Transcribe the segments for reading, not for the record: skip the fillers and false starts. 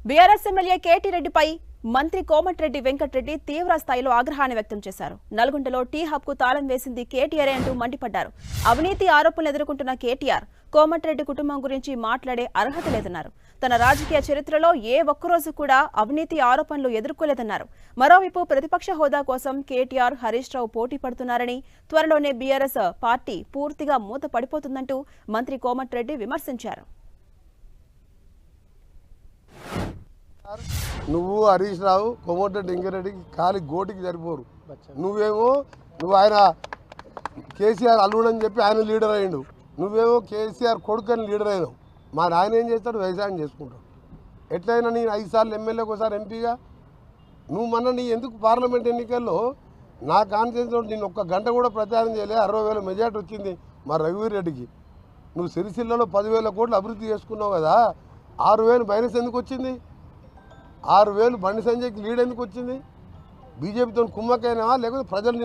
BRS MLA KT రెడ్డిపై మంత్రి కోమటిరెడ్డి వెంకటరెడ్డి తీవ్ర స్థాయిలో ఆగ్రహాన్ని వ్యక్తం చేశారు. నల్గొండలో టీ హబ్ కు తాళం వేసింది కేటీఆర్ అంటూ మండిపడ్డారు. అవినీతి ఆరోపణలు ఎదుర్కొంటున్న కేటీఆర్ కోమటిరెడ్డి కుటుంబం గురించి మాట్లాడే అర్హత లేదన్నారు. తన రాజకీయ చరిత్రలో ఏ ఒక్కరోజు కూడా అవినీతి ఆరోపణలు ఎదుర్కోలేదన్నారు. మరోవైపు ప్రతిపక్ష హోదా కోసం కేటీఆర్ హరీష్ రావు పోటీ పడుతున్నారని, త్వరలోనే బీఆర్ఎస్ పార్టీ పూర్తిగా మూత పడిపోతుందంటూ మంత్రి కోమటిరెడ్డి విమర్శించారు. నువ్వు హరీష్ రావు కోమటిరెడ్డి వెంకటరెడ్డికి కాలి గోటికి సరిపోరు. నువ్వు ఆయన కేసీఆర్ అల్లుడని చెప్పి ఆయన లీడర్ అయ్యిండు. నువ్వేమో కేసీఆర్ కొడుకని లీడర్ అయినావు. మా నాయన ఏం చేస్తాడు? వ్యవసాయం చేసుకుంటాడు. ఎట్లయినా నేను 5 సార్లు ఎమ్మెల్యేకి ఒకసారి ఎంపీగా నువ్వు నీ ఎందుకు పార్లమెంట్ ఎన్నికల్లో నా కాన్ఫిడెన్స్ నేను ఒక్క గంట కూడా ప్రచారం చేయలే. 60,000 మెజార్టీ వచ్చింది మా రఘువీర్ రెడ్డికి. నువ్వు సిరిసిల్లలో 10,000 కోట్లు అభివృద్ధి చేసుకున్నావు కదా. 6,000 మైనస్ ఎందుకు వచ్చింది? 6,000 బండి సంజయ్కి లీడ్ ఎందుకు వచ్చింది? బీజేపీతో కుమ్మకైనావా లేకపోతే ప్రజలు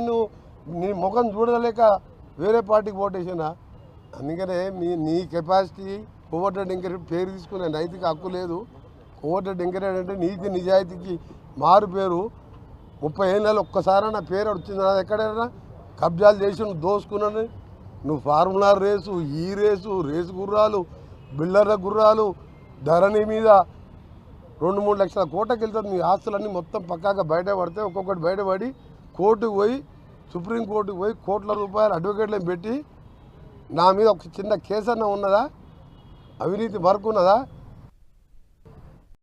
నీ ముఖం చూడలేక వేరే పార్టీకి ఓటేసినా? అందుకనే నీ కెపాసిటీ కోమటిరెడ్డి వెంకటరెడ్డి పేరు తీసుకునే నైతిక హక్కు లేదు. కోమటిరెడ్డి వెంకటరెడ్డి అంటే నీతి నిజాయితీకి మారు పేరు. 30 ఏళ్ళలో ఒక్కసారి నా పేరు వచ్చింది. నాది ఎక్కడైనా కబ్జాలు చేసి నువ్వు దోసుకున్నాను. నువ్వు ఫార్ములా రేసు, ఈ రేసు గుర్రాలు, బిల్డర్ల గుర్రాలు, ధరణి మీద 2-3 లక్షల కోట్లకి వెళ్తుంది. మీ ఆస్తులన్నీ మొత్తం పక్కాగా బయటపడితే ఒక్కొక్కటి బయటపడి కోర్టుకు పోయి సుప్రీంకోర్టుకు పోయి కోట్ల రూపాయలు అడ్వకేట్లను పెట్టి నా మీద ఒక చిన్న కేసు అన్న ఉన్నదా? అవినీతి మరకున్నదా?